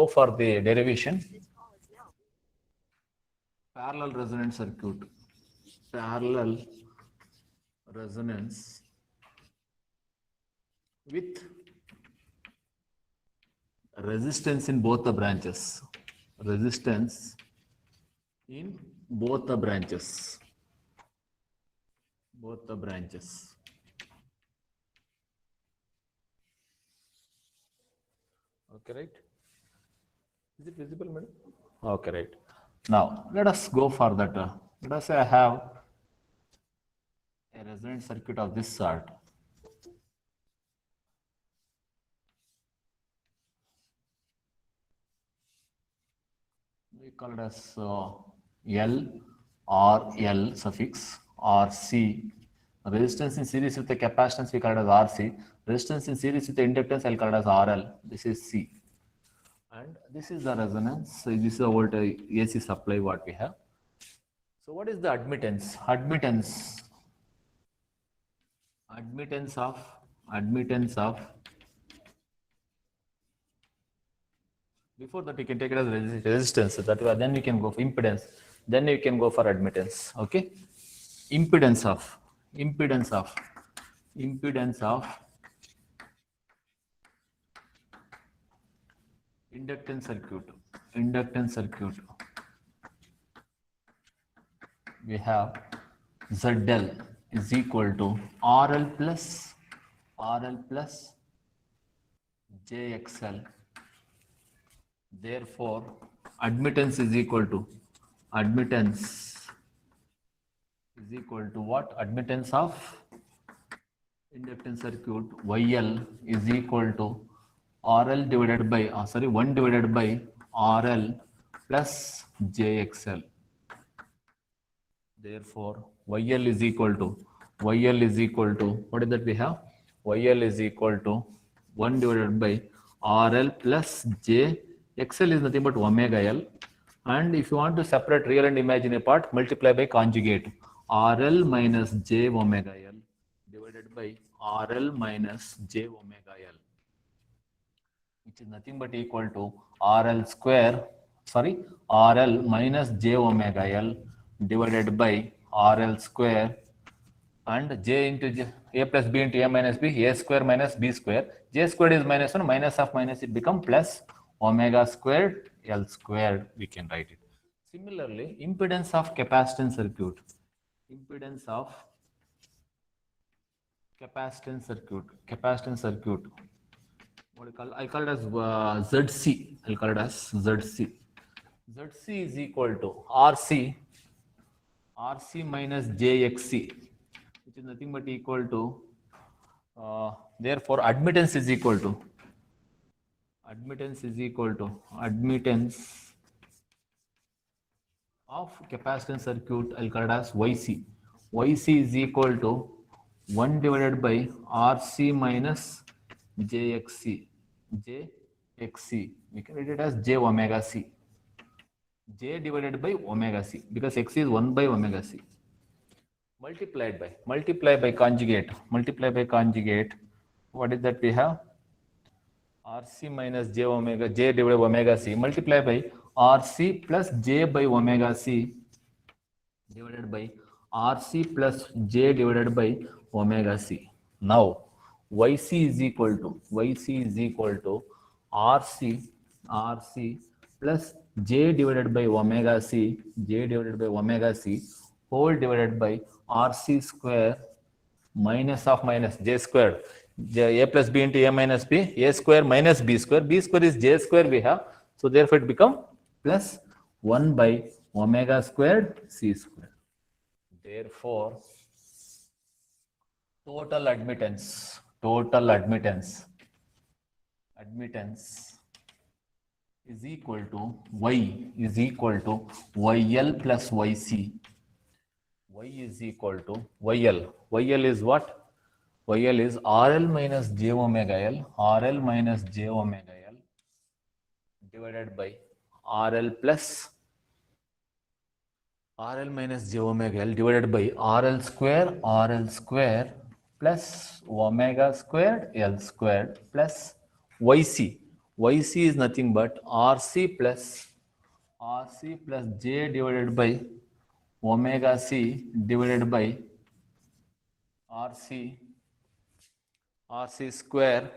for the derivation. Parallel resonance circuit. Parallel resonance with resistance in both the branches. Resistance in both the branches. Both the branches. Okay, right? Is it visible, madam? Okay, right. Now, let us go for that. Let us say I have a resonance circuit of this sort. We call it as L or L suffix or C. Resistance in series with the capacitance we call it as RC. Resistance in series with the inductance I'll call it as RL. This is C. And this is the resonance. So this is the voltage AC supply what we have. So what is the admittance? Admittance of before that you can take it as resistance. That way, then you can go for impedance. Then you can go for admittance. Okay. Impedance of inductance circuit. We have ZL is equal to RL plus JXL. Therefore, admittance is equal to what? Admittance of inductance circuit YL is equal to RL divided by 1 divided by RL plus JXL. Therefore, YL is equal to what is that we have? YL is equal to 1 divided by RL plus J. XL is nothing but omega L. And if you want to separate real and imaginary part, multiply by conjugate. RL minus J omega L divided by RL minus J omega L, which is nothing but equal to RL minus J omega L divided by RL square and J into J, A plus B into A minus B, A square minus B square. J squared is minus 1, minus of minus it become plus omega squared L squared, we can write it. Similarly, impedance of capacitance circuit. What do you call? I call it as ZC. I'll call it as ZC. ZC is equal to RC minus JXC, which is nothing but equal to. Therefore, admittance is equal to admittance of capacitance circuit. I'll call it as YC. YC is equal to 1 divided by RC minus JXC. We can write it as J omega C. J divided by omega C, because X is 1 by omega C. Multiply by conjugate. What is that we have? RC minus J divided by omega C. Multiply by RC plus J by omega C divided by RC plus J divided by omega C. Now, YC is equal to RC plus J divided by omega C whole divided by RC square minus of minus J squared. A plus B into A minus B, A square minus B square. B square is J square we have. So therefore it become plus 1 by omega squared C square. Therefore, total admittance is equal to YL plus YC. Y is equal to YL. YL is what? YL is RL minus J omega L divided by RL minus J omega L divided by RL square plus omega squared L squared plus YC. yc is nothing but rc plus j divided by omega c divided by rc square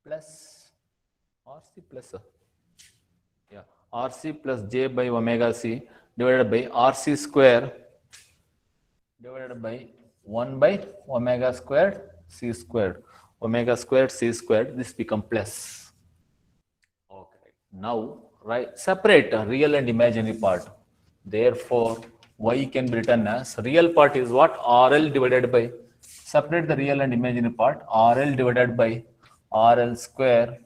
plus rc plus j by omega c divided by rc square divided by 1 by omega squared c squared. Omega squared c squared, this become plus. Okay. Now, right, separate real and imaginary part. Therefore, y can be written as real part is what? RL divided by, separate the real and imaginary part, RL divided by RL square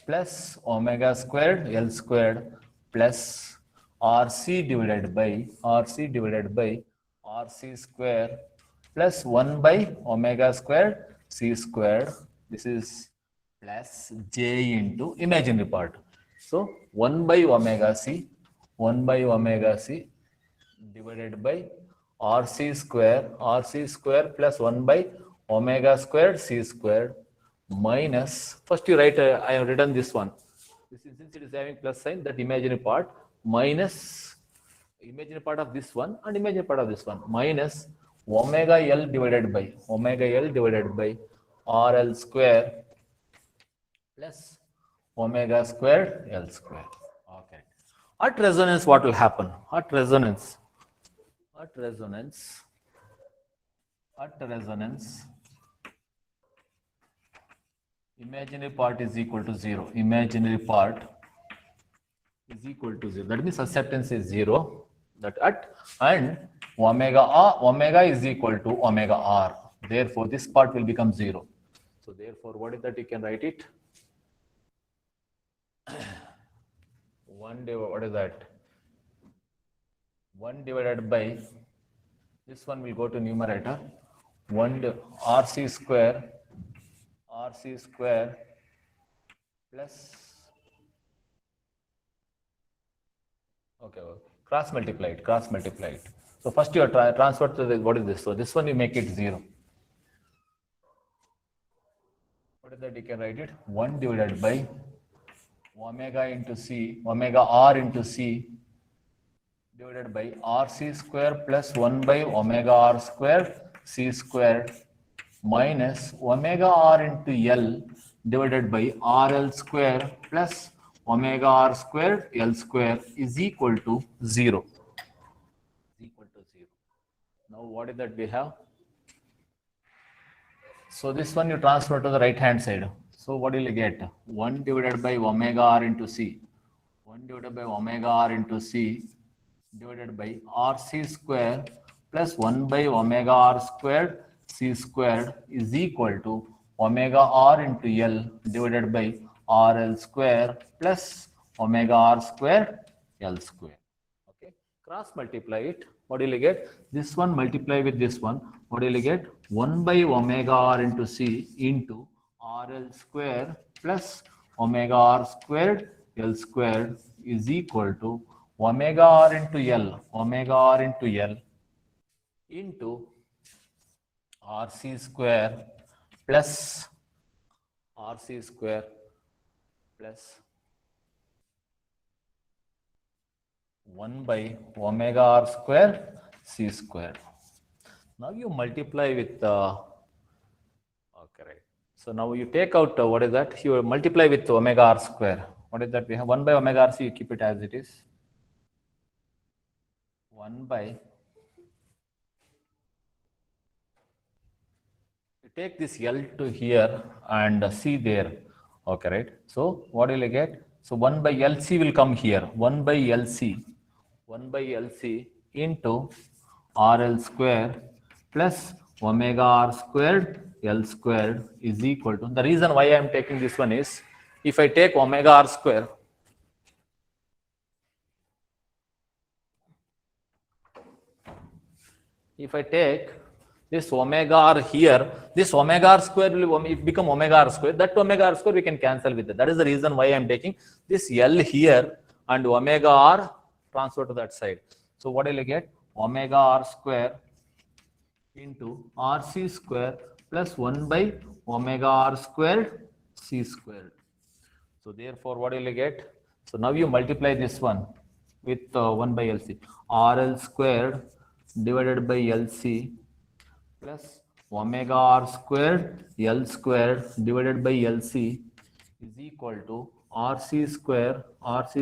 plus omega squared L squared plus RC divided by RC square plus 1 by omega squared C squared. This is plus J into imaginary part. So 1 by omega C divided by RC square plus 1 by omega squared C squared minus, first you write, I have written this one. This is, since it is having plus sign, that imaginary part minus imaginary part of this one and imaginary part of this one minus omega L divided by RL square plus omega squared L square. Okay. At resonance, what will happen? At resonance, imaginary part is equal to 0. Imaginary part is equal to 0. That means acceptance is 0. That at and omega is equal to omega r. Therefore, this part will become 0. So therefore, what is that? You can write it. 1 divided by, this one will go to numerator, 1 RC square plus, okay, cross multiplied. So first you are transfer to the, what is this? So this one you make it 0. What is that? You can write it 1 divided by omega r into c divided by RC square plus 1 by omega r square c square minus omega r into L divided by RL square plus omega r square L square is equal to 0. Now what is that we have? So this one you transfer to the right hand side. So what will you get? 1 divided by omega r into c. 1 divided by omega r into c divided by RC square plus 1 by omega r squared c squared is equal to omega r into L divided by RL square plus omega r square L square. Okay, cross multiply it. What will you get? This one multiply with this one. What will you get? 1 by omega r into c into RL square plus omega r squared L squared is equal to omega r into L into RC square plus 1 by omega r square c square. Now you multiply with okay, right. So now you take out what is that? You multiply with omega r square. What is that? We have 1 by omega r, so you keep it as it is. 1 by, you take this L to here and C there. Okay, right? So what will you get? So 1 by LC will come here. 1 by LC into RL square plus omega r squared L squared is equal to, the reason why I am taking this one is, if I take omega r square, if I take this omega r here, this omega r square will become omega r square. That omega r square we can cancel with it. That is the reason why I am taking this L here and omega r transfer to that side. So what will you get? Omega r square into RC square plus 1 by omega r squared c squared. So therefore, what will you get? So now you multiply this one with 1 by LC. RL squared divided by LC plus omega r squared L squared divided by LC is equal to RC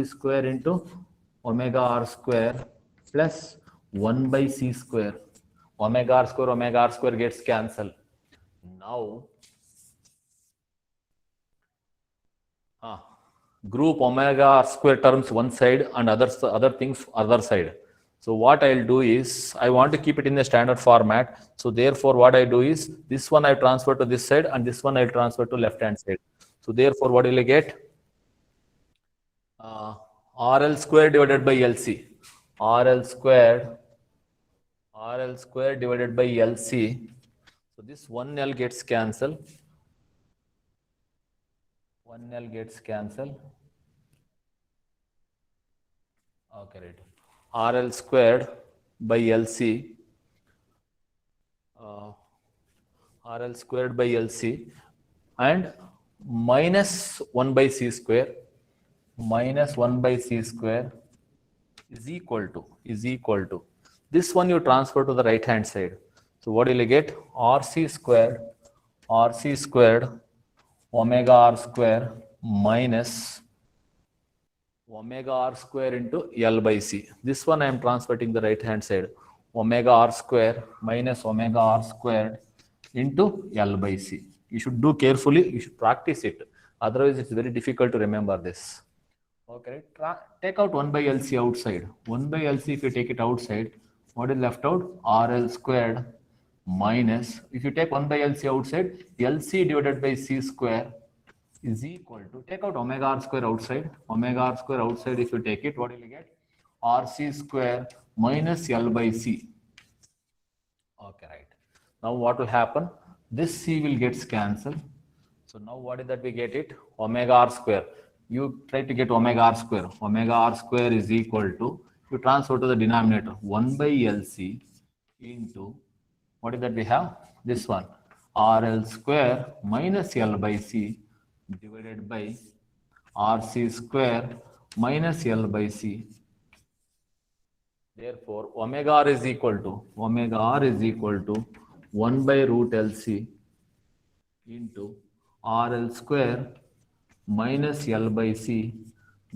square into omega r square plus 1 by C square. Omega r square gets cancelled. Now, group omega r square terms one side and other things other side. So what I'll do is, I want to keep it in the standard format. So therefore, what I do is, this one I transfer to this side and this one I'll transfer to left hand side. So therefore, what will I get? RL square divided by LC. RL square divided by LC. So this 1L gets cancelled. 1L gets cancelled. Okay, right. RL squared by LC. RL squared by LC and minus 1 by C square. Minus 1 by C square is equal to this one you transfer to the right hand side. So what will you get? RC squared omega r square minus omega r square into L by C. This one I am transferring the right hand side. Omega r square minus omega r squared into L by C. You should do carefully, you should practice it. Otherwise, it's very difficult to remember this. Okay, take out 1 by LC outside. 1 by LC, if you take it outside, what is left out? RL squared minus, if you take 1 by LC outside, LC divided by C square is equal to, take out omega r square outside. Omega r square outside, if you take it, what will you get? RC square minus L by C. Okay, right. Now what will happen? This C will get cancelled. So now what is that we get it? Omega r square. You try to get omega r square. Omega r square is equal to, you transfer to the denominator, 1 by LC into, what is that we have? This one, RL square minus L by C divided by RC square minus L by C. Therefore, omega r is equal to 1 by root LC into RL square minus L by C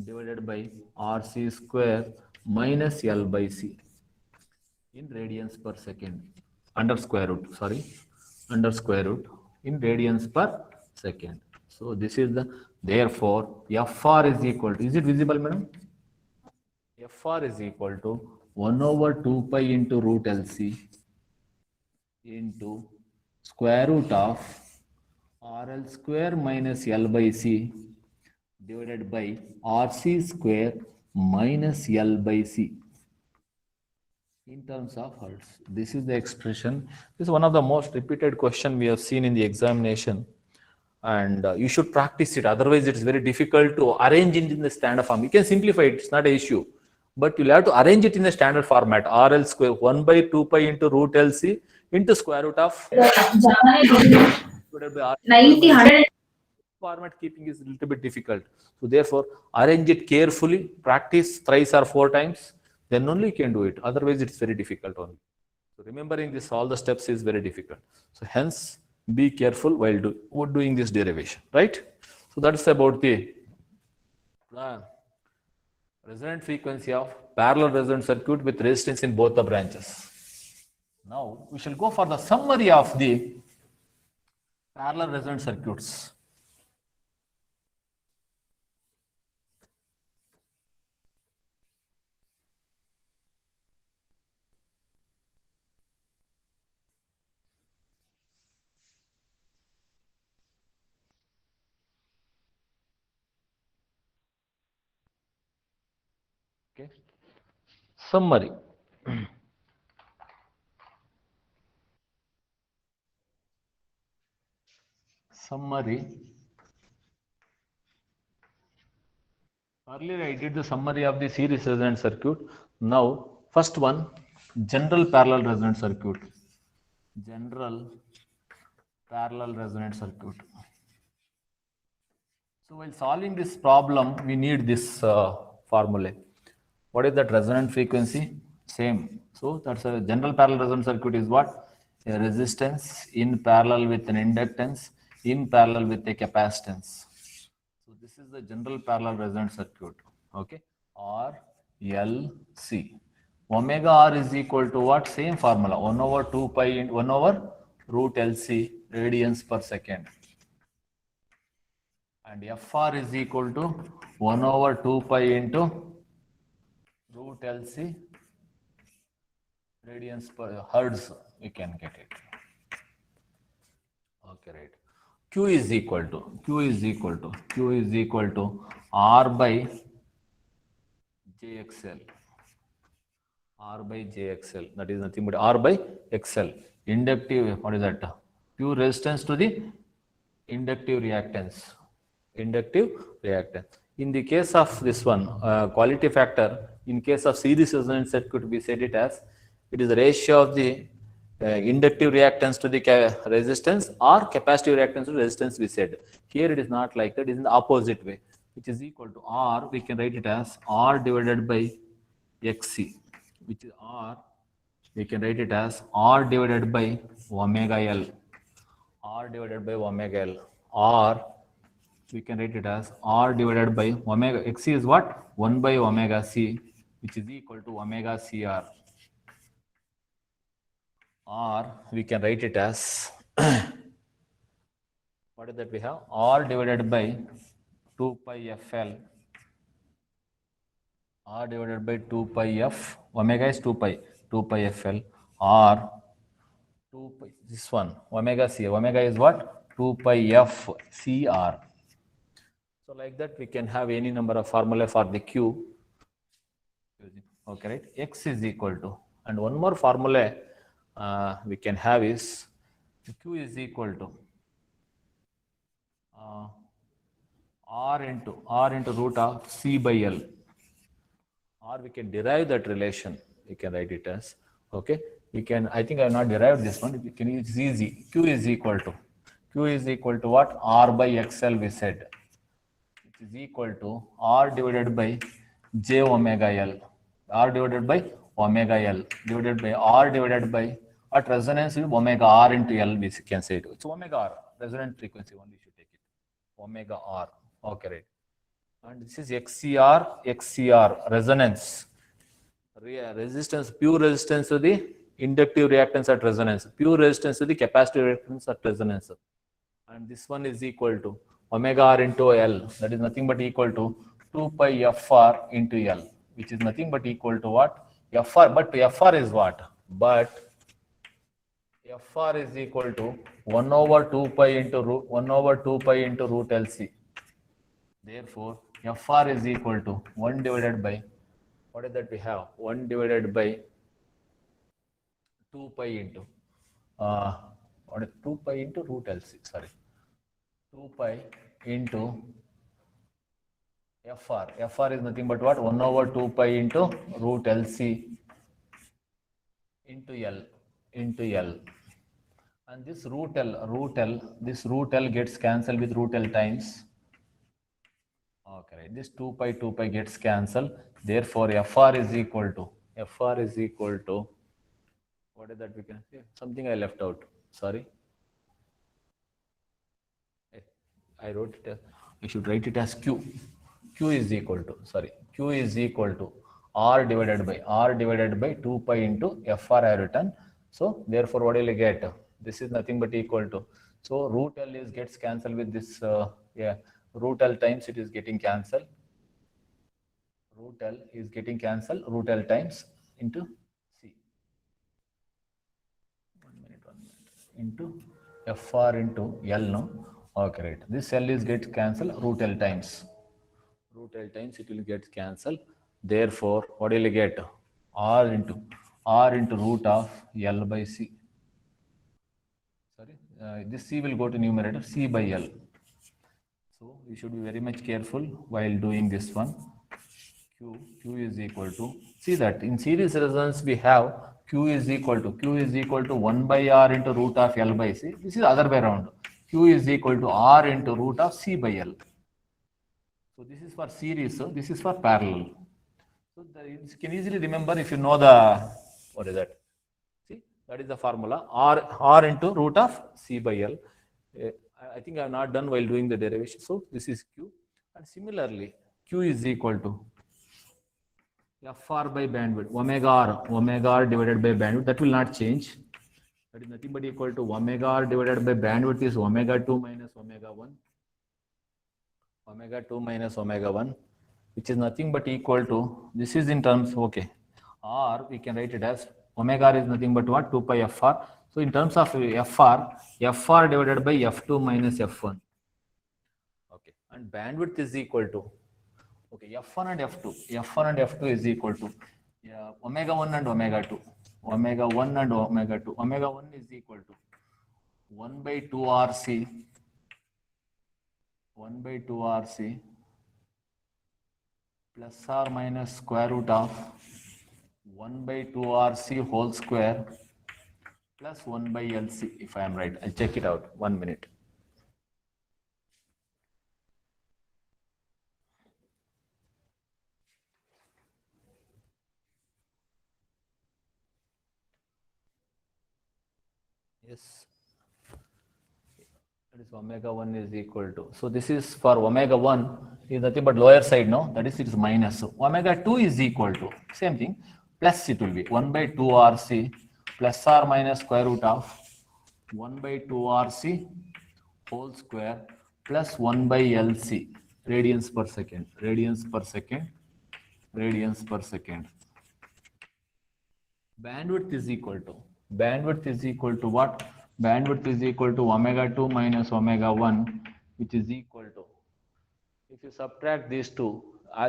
divided by RC square minus L by C in radians per second, under square root in radians per second. So this is the, therefore Fr is equal to, is it visible, madam? Fr is equal to 1 over 2 pi into root LC into square root of RL square minus L by C divided by RC square minus L by C in terms of hertz. This is the expression. This is one of the most repeated question we have seen in the examination, and you should practice it. Otherwise, it's very difficult to arrange it in the standard form. You can simplify it, it's not an issue, but you'll have to arrange it in the standard format. RL square 1 by 2 pi into root LC into square root of 90 format keeping is a little bit difficult. So therefore, arrange it carefully, practice thrice or 4 times, then only you can do it. Otherwise, it's very difficult only. So remembering this, all the steps is very difficult. So hence, be careful while doing this derivation, right? So that's about the resonant frequency of parallel resonant circuit with resistance in both the branches. Now, we shall go for the summary of the parallel resonant circuits. Okay. Summary. Earlier I did the summary of the series resonant circuit. Now, first one, general parallel resonant circuit. General parallel resonant circuit. So while solving this problem, we need this formula. What is that resonant frequency? Same. So that's a general parallel resonant circuit is what? A resistance in parallel with an inductance in parallel with a capacitance. So this is the general parallel resonant circuit. Okay. R, L, C. Omega R is equal to what? Same formula. 1 over 2 pi 1 over root LC radians per second. And Fr is equal to 1 over 2 pi into root LC radians per hertz, we can get it. Okay, right. Q is equal to R by JXL. R by JXL. That is nothing but R by XL. Inductive, what is that? Q resistance to the inductive reactance. Inductive reactance. In the case of this one, quality factor, in case of series resonance circuit, we said it as it is the ratio of the inductive reactance to the resistance or capacitive reactance to resistance, we said. Here it is not like that, it is in the opposite way, which is equal to R, we can write it as R divided by XC, which is R, we can write it as R divided by omega L. R divided by omega L. Or we can write it as R divided by omega. XC is what? 1 by omega C, which is equal to omega CR. Or we can write it as what is that we have? R divided by 2 pi FL. R divided by 2 pi F. Omega is 2 pi. 2 pi FL. Or 2 pi. This one. Omega C. Omega is what? 2 pi F CR. So like that we can have any number of formula for the Q. Okay, right? X is equal to. And one more formula we can have is Q is equal to R into root of C by L. Or we can derive that relation. We can write it as, okay. We can, I think I have not derived this one. It's easy. Q is equal to what? R by XL we said. It is equal to R divided by J omega L. R divided by omega L divided by R divided by what resonance with omega R into L, we can say it. It's omega R, resonant frequency only should take it. Omega R. Okay, right. And this is XCR, resonance. Resistance, pure resistance to the inductive reactance at resonance, pure resistance to the capacitive reactance at resonance. And this one is equal to omega R into L, that is nothing but equal to 2 pi FR into L, which is nothing but equal to what? FR, but FR is what? But FR is equal to 1 over 2 pi into root LC. Therefore, FR is equal to 1 divided by, what is that we have? 1 divided by 2 pi into, what is 2 pi into root LC, sorry. 2 pi into FR. FR is nothing but what? 1 over 2 pi into root LC into L. And this root L gets cancelled with root L times. Okay, right. This 2 pi gets cancelled. Therefore, FR is equal to, what is that we can say? Something I left out. Sorry. I wrote it as, I should write it as Q. Q is equal to R divided by 2 pi into FR I have written. So therefore what will you get? This is nothing but equal to, so root L gets cancelled with this, root L times it is getting cancelled. Root L is getting cancelled, root L times into C. 1 minute, into FR into L now. Okay, right. This L is gets cancelled, root L times it will get cancelled. Therefore, what will you get? R into root of L by C. Sorry, this C will go to numerator, C by L. So we should be very much careful while doing this one. Q is equal to, see that in series resonance we have Q is equal to 1 by R into root of L by C. This is other way around. Q is equal to R into root of C by L. So this is for series, so this is for parallel. So you can easily remember if you know the, what is that? See, that is the formula, R into root of C by L. I think I have not done while doing the derivation. So this is Q. And similarly, Q is equal to FR by bandwidth, omega R divided by bandwidth. That will not change. That is nothing but equal to omega R divided by bandwidth is omega 2 minus omega 1. Omega 2 minus omega 1, which is nothing but equal to, this is in terms, okay, R, we can write it as omega R is nothing but what? 2 pi FR. So in terms of FR divided by F2 minus F1. Okay, and bandwidth is equal to, okay, F1 and F2 is equal to omega 1 and omega 2. Omega 1 and omega 2. Omega 1 is equal to 1 by 2 RC. 1 by 2 RC plus or minus square root of 1 by 2 RC whole square plus 1 by LC, if I am right. I'll check it out. 1 minute. Yes. That is omega 1 is equal to. So this is for omega 1 is nothing but lower side, no? That is it is minus. So omega 2 is equal to, same thing, plus it will be 1 by 2 RC plus or minus square root of 1 by 2 RC whole square plus 1 by LC, radians per second. Bandwidth is equal to what? Bandwidth is equal to omega 2 minus omega 1, which is equal to, if you subtract these two,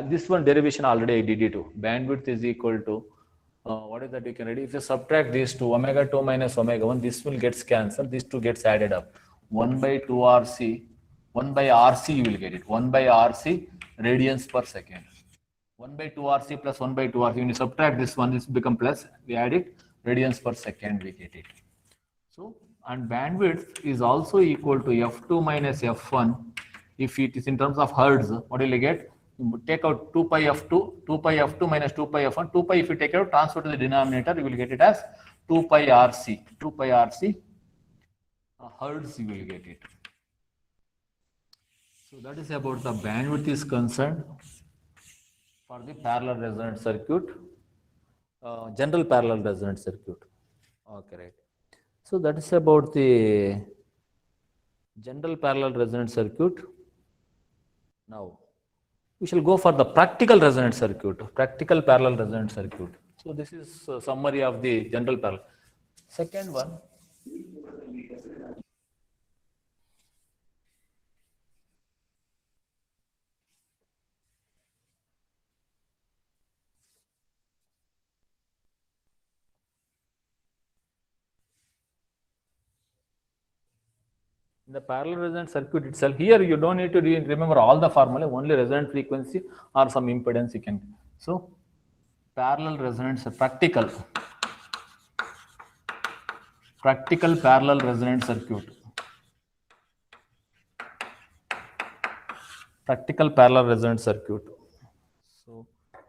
this one derivation already I did it too. Bandwidth is equal to, what is that you can read? If you subtract these two, omega 2 minus omega 1, this will get cancelled, these two gets added up. 1 by 2 RC, 1 by RC you will get it. 1 by RC radians per second. 1 by 2 RC plus 1 by 2 RC, when you subtract this one, this become plus, we add it, radians per second, we get it. So, and bandwidth is also equal to F2 minus F1. If it is in terms of hertz, what will you get? You take out 2 pi F2 minus 2 pi F1. 2 pi, if you take out, transfer to the denominator, you will get it as 2 pi RC. 2 pi RC hertz, you will get it. So that is about the bandwidth is concerned for the parallel resonant circuit, general parallel resonant circuit. Okay, right. So that is about the general parallel resonant circuit. Now we shall go for the practical resonant circuit, practical parallel resonant circuit. So this is a summary of the general parallel. Second one. In the parallel resonant circuit itself, here you don't need to remember all the formula, only resonant frequency or some impedance you can. So parallel resonance, practical parallel resonant circuit. Practical parallel resonant circuit. So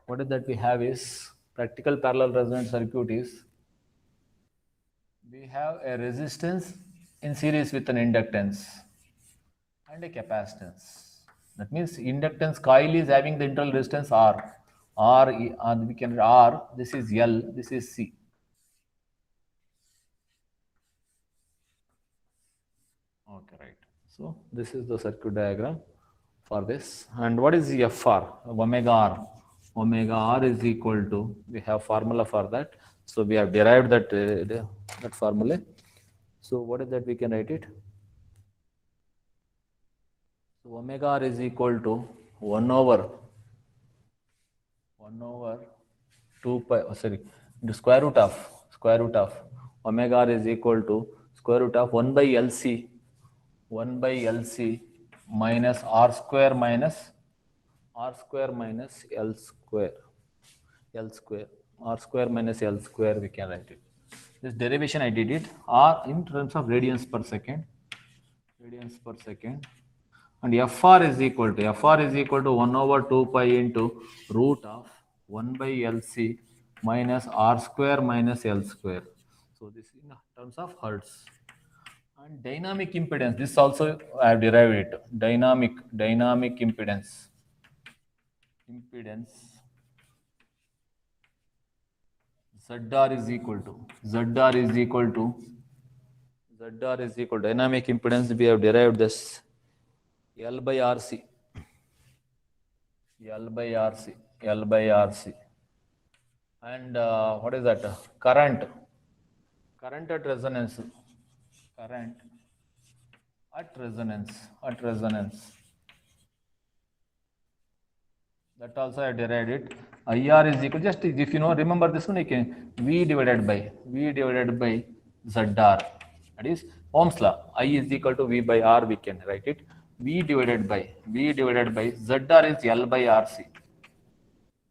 what is that we have is, practical parallel resonant circuit is, we have a resistance in series with an inductance and a capacitance. That means inductance coil is having the internal resistance R. We can R, this is L, this is C. Okay, right. So this is the circuit diagram for this. And what is the FR? Omega R. Omega R is equal to, we have formula for that. So we have derived that, that formula. So what is that we can write it? So omega R is equal to 1 over 2 pi, into square root of omega R is equal to square root of 1 by LC minus R square minus r square minus l square, r square minus l square, we can write it. This derivation I did it, r in terms of radians per second, and fr is equal to 1 over 2 pi into root of 1 by lc minus r square minus l square. So this in terms of hertz. And dynamic impedance, this also I have derived it. Dynamic impedance. ZR is equal to dynamic impedance, we have derived this L by RC. And what is that? Current at resonance. That also I derived it. IR is equal, just if you know, remember this one, you can V divided by ZR. That is Ohm's law. I is equal to V by R, we can write it. V divided by ZR is L by RC.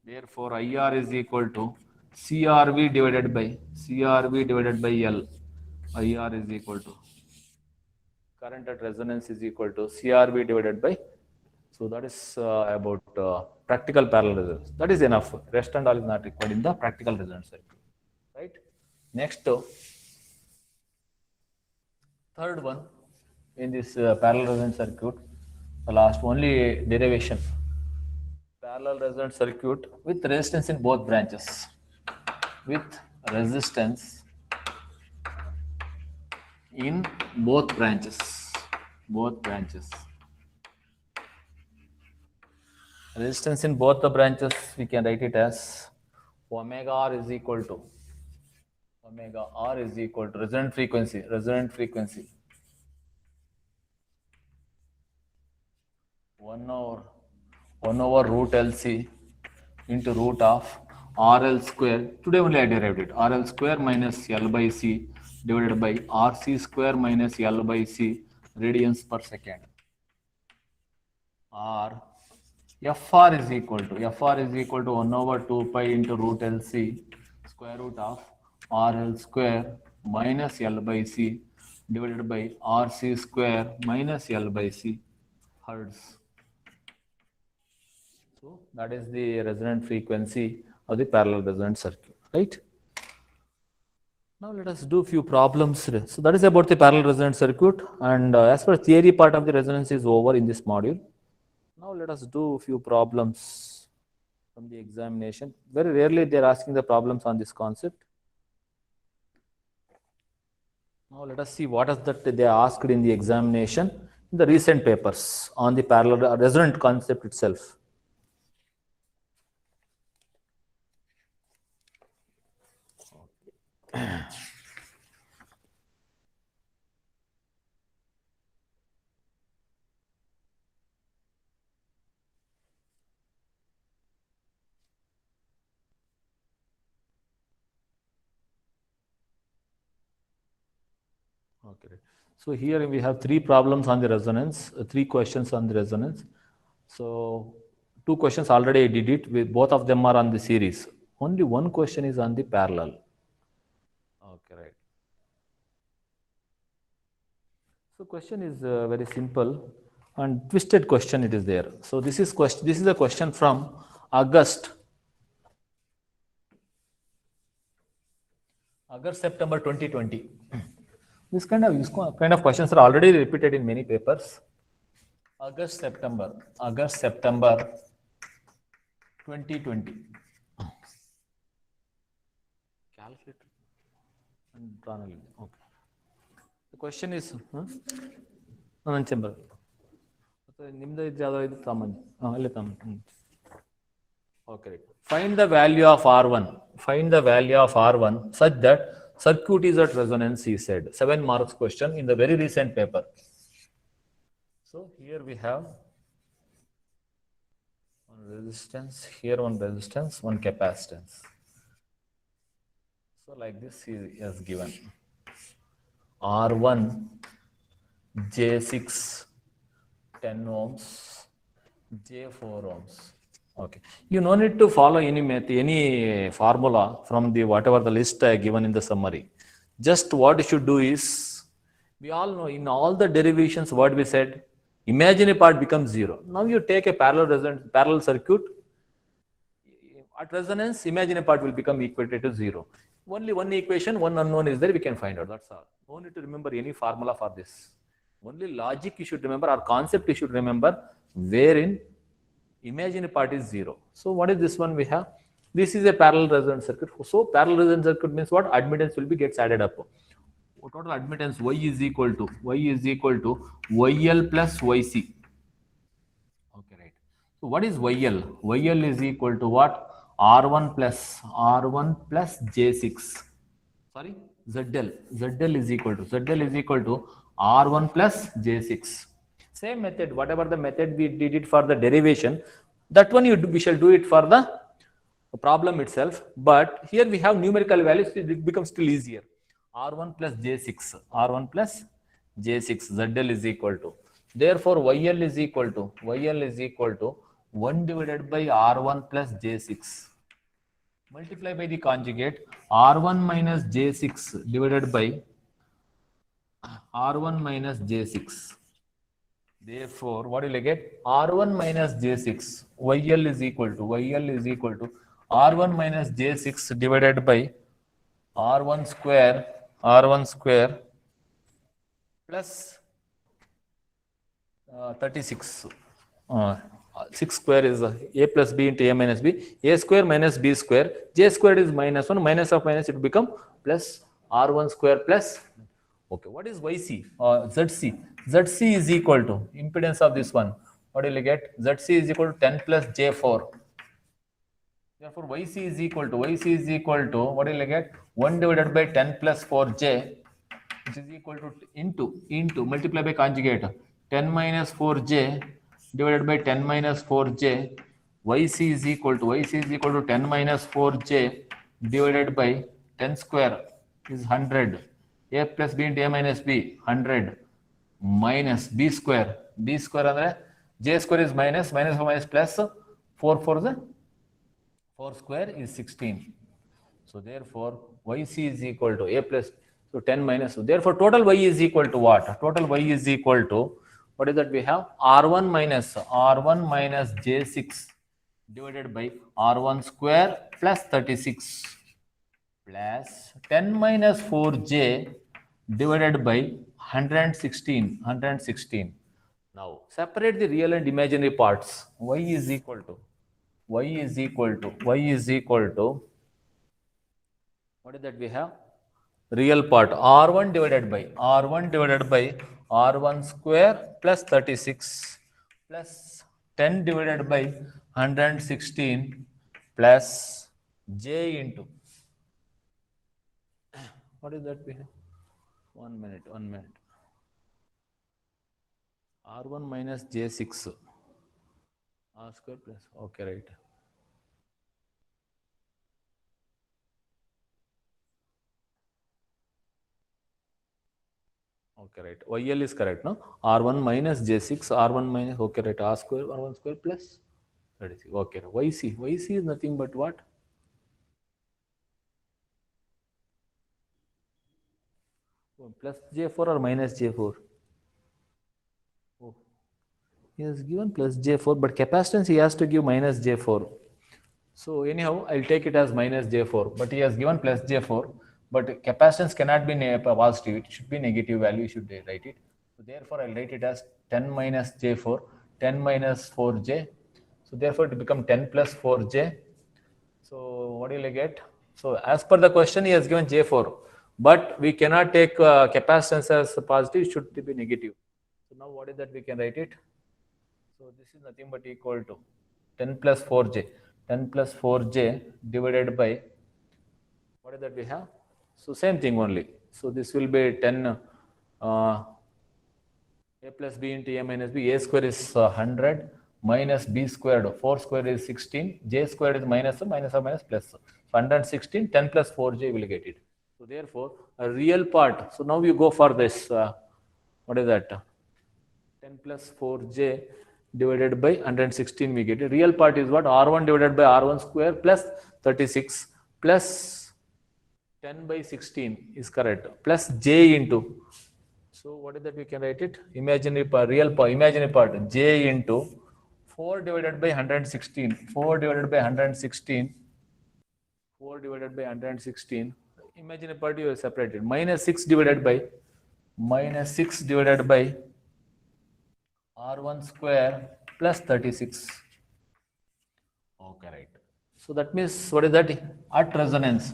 Therefore, IR is equal to CRV divided by L. IR is equal to current at resonance is equal to CRV divided by. So that is about practical parallel resonance. That is enough. Rest and all is not required in the practical resonance circuit. Right? Next, third one in this parallel resonance circuit, the last only derivation. Parallel resonance circuit with resistance in both branches. Resistance in both the branches, we can write it as omega R is equal to resonant frequency 1 over root LC into root of RL square. Today only I derived it. RL square minus L by C divided by RC square minus L by C radians per second. Or FR is equal to 1 over 2 pi into root LC square root of RL square minus L by C divided by RC square minus L by C hertz. So that is the resonant frequency of the parallel resonant circuit, right? Now let us do a few problems. So that is about the parallel resonant circuit, and as per theory part of the resonance is over in this module. Now let us do a few problems from the examination. Very rarely they are asking the problems on this concept. Now let us see what is that they asked in the examination in the recent papers on the parallel resonant concept itself. Okay. So here we have three problems on the resonance, three questions on the resonance. So two questions already I did it. Both of them are on the series. Only one question is on the parallel. Okay, right. So question is very simple and twisted question it is there. So this is a question from August September 2020. This kind of questions are already repeated in many papers. August September 2020. Calculator. Okay. The question is, okay. Find the value of R1 such that circuit is at resonance, he said. 7 marks question in the very recent paper. So here we have one resistance, here one resistance, one capacitance. So like this he has given. R1 J6 10 ohms, J 4 ohms. Okay. You no need to follow any any formula from the whatever the list given in the summary. Just what you should do is, we all know in all the derivations what we said, imaginary part becomes zero. Now you take a parallel circuit. At resonance, imaginary part will become equated to zero. Only one equation, one unknown is there, we can find out. That's all. No need to remember any formula for this. Only logic you should remember, or concept you should remember, wherein imaginary part is zero. So what is this one we have? This is a parallel resonance circuit. So parallel resonance circuit means what? Admittance will be gets added up. Total admittance y is equal to YL plus YC. Okay, right. So what is YL? YL is equal to what? R1 plus J6. Sorry, ZL is equal to R1 plus J6. Same method, whatever the method we did it for the derivation, that one we shall do it for the problem itself. But here we have numerical values, it becomes still easier. R1 plus J6, ZL is equal to. Therefore, YL is equal to 1 divided by R1 plus J6. Multiply by the conjugate R1 minus J6 divided by R1 minus J6. Therefore, what will I get? R1 minus J6. YL is equal to R1 minus J6 divided by R1 square plus 36. 6 square is a plus b into a minus b. A square minus b square. J squared is minus 1. Minus of minus, it will become plus R1 square plus. Okay, what is YC? ZC. ZC is equal to impedance of this one. What will you get? ZC is equal to 10 plus J4. Therefore, YC is equal to what will you get? 1 divided by 10 plus 4J, which is equal to into multiply by conjugate 10 minus 4J divided by 10 minus 4J. YC is equal to 10 minus 4J divided by 10 square is 100. A plus b into a minus b 100 minus b square. B square andre J square is minus of minus plus 4 square is 16. So therefore, YC is equal to A plus, so 10 minus, so therefore total Y is equal to what? Total Y is equal to, what is that we have? R1 minus J6 divided by R1 square plus 36 plus 10 minus 4J divided by 116. Now separate the real and imaginary parts. Y is equal to what is that we have? Real part R1 divided by R1 square plus 36 plus 10 divided by 116 plus J into, what is that we have? 1 minute. R1 minus J6 R square plus, okay, right. Okay, right. YL is correct, no? R1 minus J6, R1 minus, okay, right. R square, R1 square plus 36. Okay, YC is nothing but what? Plus J4 or minus J4? Oh, he has given plus J4, but capacitance he has to give minus J4. So anyhow, I'll take it as minus J4, but he has given plus J4, but capacitance cannot be positive, it should be negative value, you should write it. So therefore, I'll write it as 10 minus J4, 10 minus 4J. So therefore, it will become 10 plus 4J. So what will I get? So as per the question, he has given J4, but we cannot take capacitance as positive, it should be negative. So now what is that we can write it? So this is nothing but equal to 10 plus 4J. 10 plus 4J divided by, what is that we have? So same thing only. So this will be 10 A plus B into A minus B. A square is 100 minus B squared. 4 square is 16. J squared is minus of minus plus. So 116, 10 plus 4J will get it. So therefore, a real part. So now you go for this. What is that? 10 plus 4J divided by 116 we get it. Real part is what? R1 divided by R1 square plus 36 plus 10 by 16 is correct, plus j into, so what is that we can write it? Imaginary part, real part, imaginary part, j into 4 divided by 116, 4 divided by 116, 4 divided by 116, imaginary part you have separated, minus 6 divided by R1 square plus 36. Okay, right. So that means what is that? At resonance,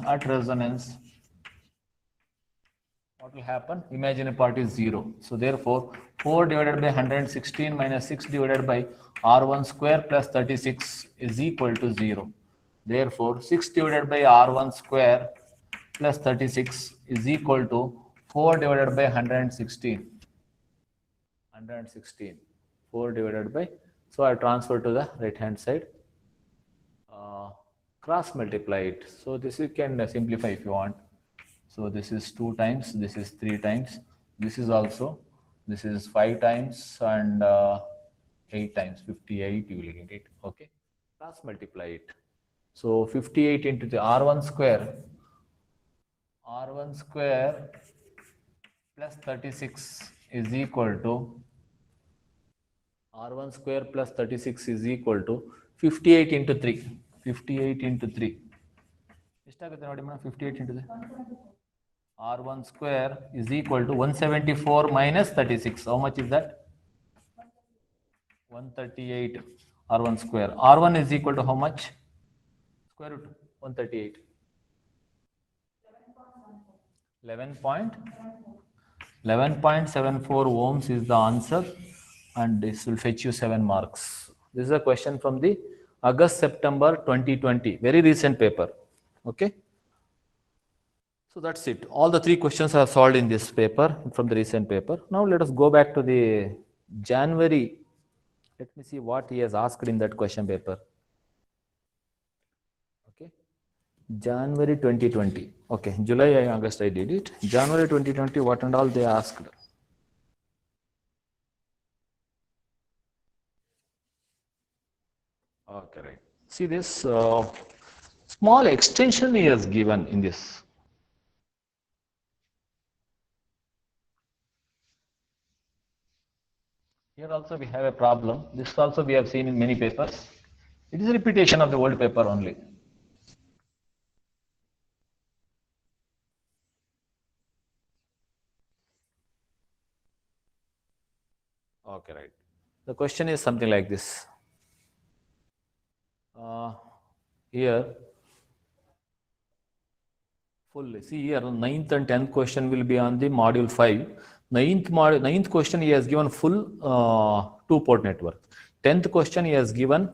what will happen? Imaginary part is 0. So therefore, 4 divided by 116 minus 6 divided by R1 square plus 36 is equal to 0. Therefore, 6 divided by R1 square plus 36 is equal to 4 divided by 116. 4 divided by, so I transfer to the right hand side, cross multiply it. So this you can simplify if you want. So this is 2 times, this is 3 times, this is also, this is 5 times and 8 times, 58 you will get it, okay. Cross multiply it. So 58 into the R1 square plus 36 is equal to, R1 square plus 36 is equal to 58 into 3. 58 into 3. 58 into 3. R1 square is equal to 174 minus 36. How much is that? 138 R1 square. R1 is equal to how much? Square root 138. 11.74 ohms is the answer, and this will fetch you 7 marks. This is a question from the August-September 2020, very recent paper. Okay. So that's it. All the 3 questions are solved in this paper from the recent paper. Now let us go back to the January. Let me see what he has asked in that question paper. Okay. January 2020. Okay. July and August I did it. January 2020, what and all they asked. Okay, right. See this small extension he has given in this. Here also we have a problem. This also we have seen in many papers. It is a repetition of the old paper only. Okay, right. The question is something like this. Here, full. See here, 9th and 10th question will be on the module 5. 9th question he has given full 2-port network. 10th question he has given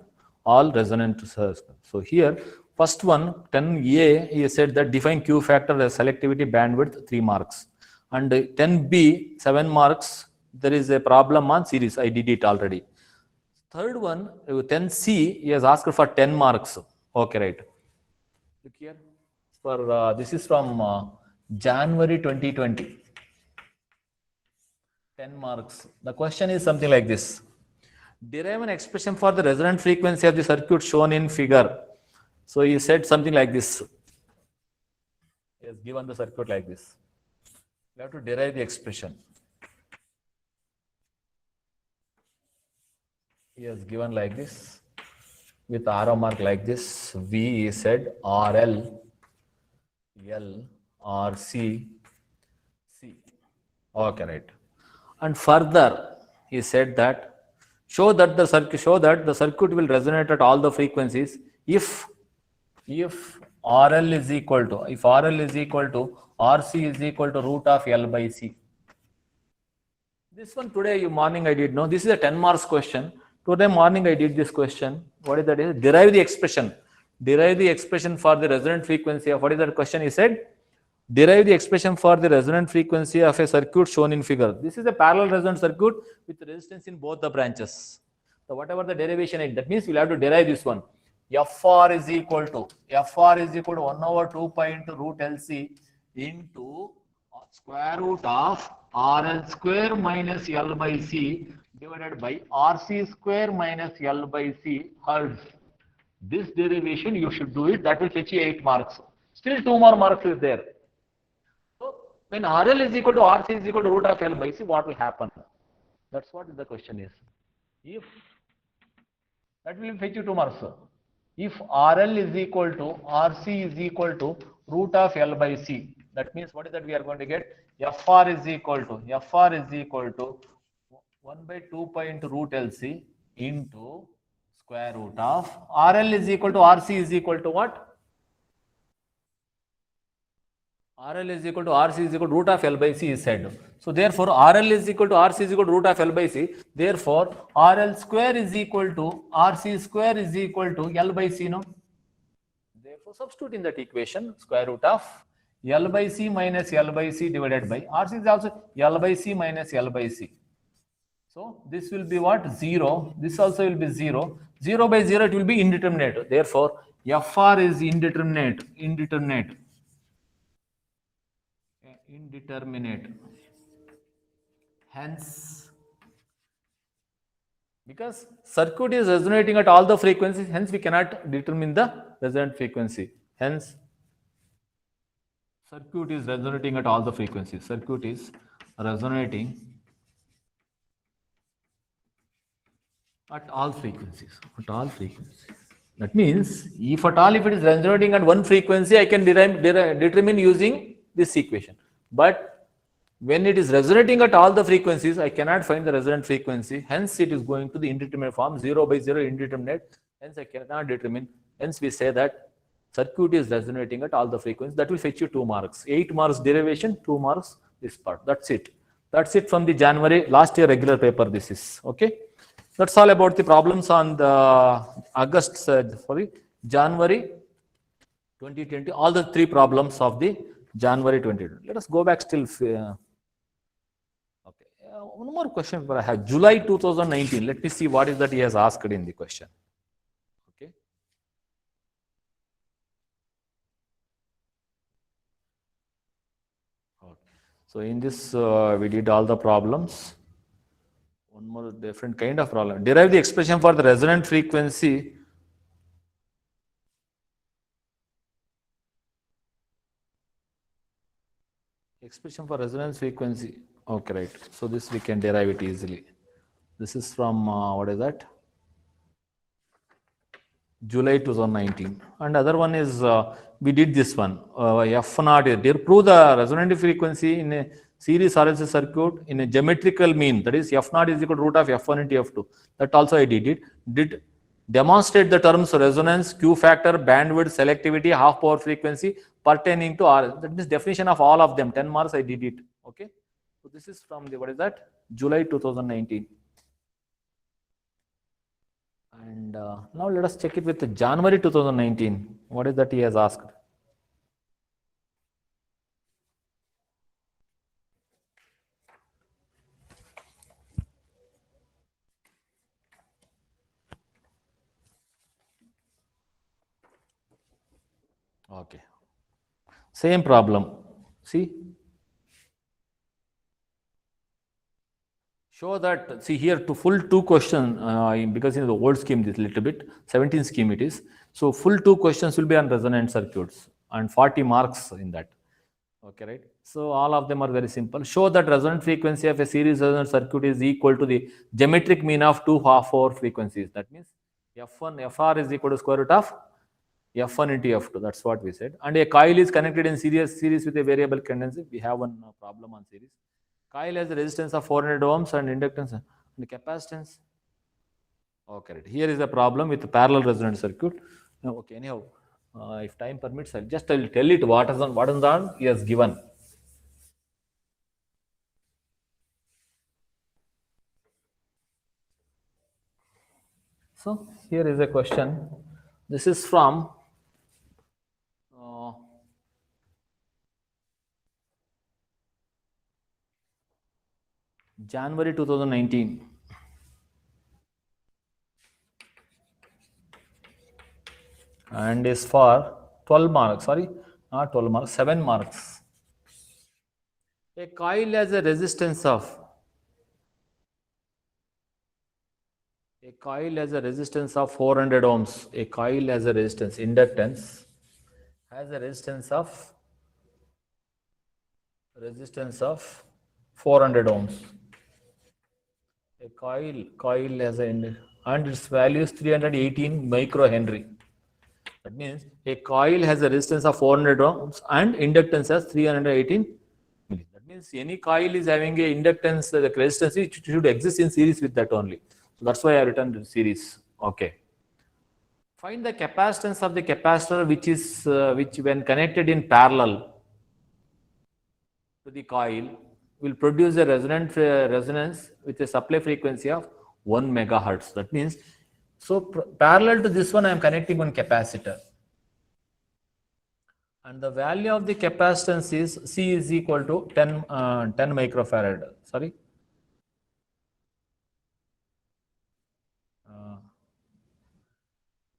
all resonant circuits. So here, first one, 10A, he said that define Q factor as selectivity bandwidth 3 marks. And 10B, 7 marks, there is a problem on series. I did it already. Third one, 10C, he has asked for 10 marks. Okay, right. Look here. For this is from January 2020. 10 marks. The question is something like this. Derive an expression for the resonant frequency of the circuit shown in figure. So he said something like this. He has given the circuit like this. You have to derive the expression. He has given like this with arrow mark like this. V he said RL, L, RC, C. Okay, right. And further, he said that show that the circuit will resonate at all the frequencies if RL is equal to RC is equal to root of L by C. This one today morning I did know. This is a 10 marks question. Today morning I did this question. What is that? Derive the expression. Derive the expression for the resonant frequency of, what is that question he said? Derive the expression for the resonant frequency of a circuit shown in figure. This is a parallel resonant circuit with resistance in both the branches. So whatever the derivation is, that means we'll have to derive this one. FR is equal to 1 over 2 pi into root LC into square root of RL square minus L by C divided by RC square minus L by C hertz. This derivation you should do it. That will fetch you 8 marks. Still 2 more marks is there. So when RL is equal to RC is equal to root of L by C, what will happen? That's what the question is. If that will fetch you 2 marks. If RL is equal to RC is equal to root of L by C, that means what is that we are going to get? FR is equal to 1 by 2 pi into root LC into square root of RL is equal to RC is equal to what? RL is equal to RC is equal to root of L by C is said. So therefore RL is equal to RC is equal to root of L by C. Therefore RL square is equal to RC square is equal to L by C. No. Therefore substitute in that equation square root of L by C minus L by C divided by RC is also L by C minus L by C. So this will be what? 0. This also will be 0. 0 by 0 it will be indeterminate. Therefore FR is indeterminate. Hence, because circuit is resonating at all the frequencies, hence we cannot determine the resonant frequency. Hence, circuit is resonating at all the frequencies. Circuit is resonating at all frequencies. That means, if at all, if it is resonating at one frequency, I can determine using this equation. But when it is resonating at all the frequencies, I cannot find the resonant frequency. Hence, it is going to the indeterminate form, 0 by 0 indeterminate. Hence, I cannot determine. Hence, we say that circuit is resonating at all the frequencies. That will fetch you 2 marks. 8 marks derivation, 2 marks this part. That's it. That's it from the January last year regular paper. This is okay. That's all about the problems on the January 2020. All the 3 problems of the January 2020. Let us go back still. Okay. One more question I have. July 2019. Let me see what is that he has asked in the question. Okay. So in this, we did all the problems. One more different kind of problem. Derive the expression for the resonant frequency. Expression for resonance frequency. Okay, right. So this we can derive it easily. This is from what is that? July 2019. And other one is we did this one. F0. Prove the resonant frequency in a series RLC circuit in a geometrical mean. That is F0 is equal to root of F1 into F2. That also I did it. Did demonstrate the terms resonance, Q factor, bandwidth, selectivity, half power frequency pertaining to RL. That is definition of all of them. 10 marks I did it. Okay. So this is from the, what is that? July 2019. And now let us check it with January 2019. What is that he has asked? Okay. Same problem. See? Show that, see here to full 2 questions, because in the old scheme this little bit, 17 scheme it is. So full 2 questions will be on resonant circuits and 40 marks in that. Okay, right? So all of them are very simple. Show that resonant frequency of a series resonant circuit is equal to the geometric mean of 2 half-hour frequencies. That means F1, FR is equal to square root of F1 into F2. That's what we said. And a coil is connected in series with a variable tendency. We have one problem on series. Coil has a resistance of 400 ohms and inductance and the capacitance. Okay, right. Here is a problem with a parallel resonant circuit. Okay, anyhow, if time permits, I will tell it what is on he has given. So here is a question. This is from January 2019. And is for 12 marks. Sorry, not 12 marks, 7 marks. A coil has a resistance of coil has a resistance of 400 ohms. A coil has a resistance, inductance has a resistance of 400 ohms. A coil has and its value is 318 microhenry. That means a coil has a resistance of 400 ohms and inductance has 318 milli. That means any coil is having a inductance, the resistance it should exist in series with that only. So that's why I written the series. Okay. Find the capacitance of the capacitor which when connected in parallel to the coil will produce a resonance with a supply frequency of 1 megahertz. That means, so parallel to this one, I am connecting one capacitor. And the value of the capacitance is C is equal to 10 microfarad. Sorry.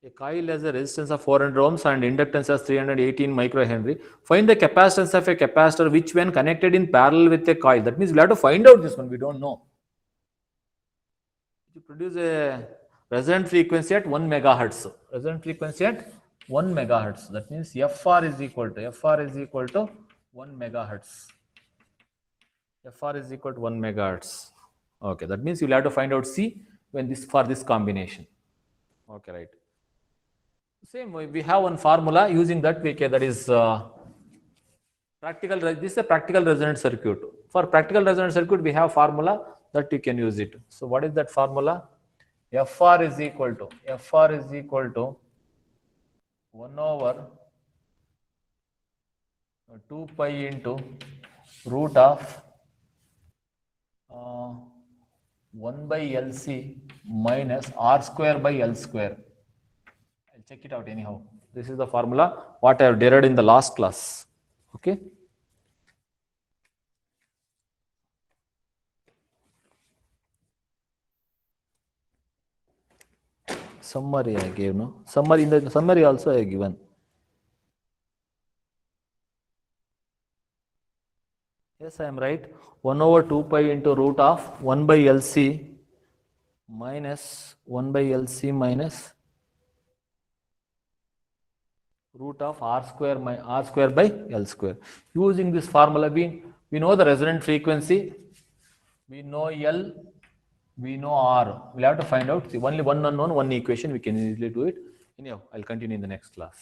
A coil has a resistance of 400 ohms and inductance has 318 microhenry. Find the capacitance of a capacitor which when connected in parallel with a coil. That means we'll have to find out this one. We don't know. To produce a resonant frequency at 1 megahertz. Resonant frequency at 1 megahertz. That means FR is equal to 1 megahertz. FR is equal to 1 megahertz. Okay, that means you'll have to find out C when for this combination. Okay, right. Same way, we have one formula using that that is practical. This is a practical resonant circuit. For practical resonant circuit, we have formula that you can use it. So what is that formula? FR is equal to 1 over 2 pi into root of 1 by LC minus R square by L square. I'll check it out anyhow. This is the formula what I have derived in the last class. Okay. Summary I gave, no? Summary, in the summary also I have given. Yes, I am right. 1 over 2 pi into root of 1 by LC minus 1 by LC minus root of R square by L square. Using this formula, we know the resonant frequency, we know L, we know R. We'll have to find out. See, only one unknown, one equation, we can easily do it. Anyhow, I'll continue in the next class.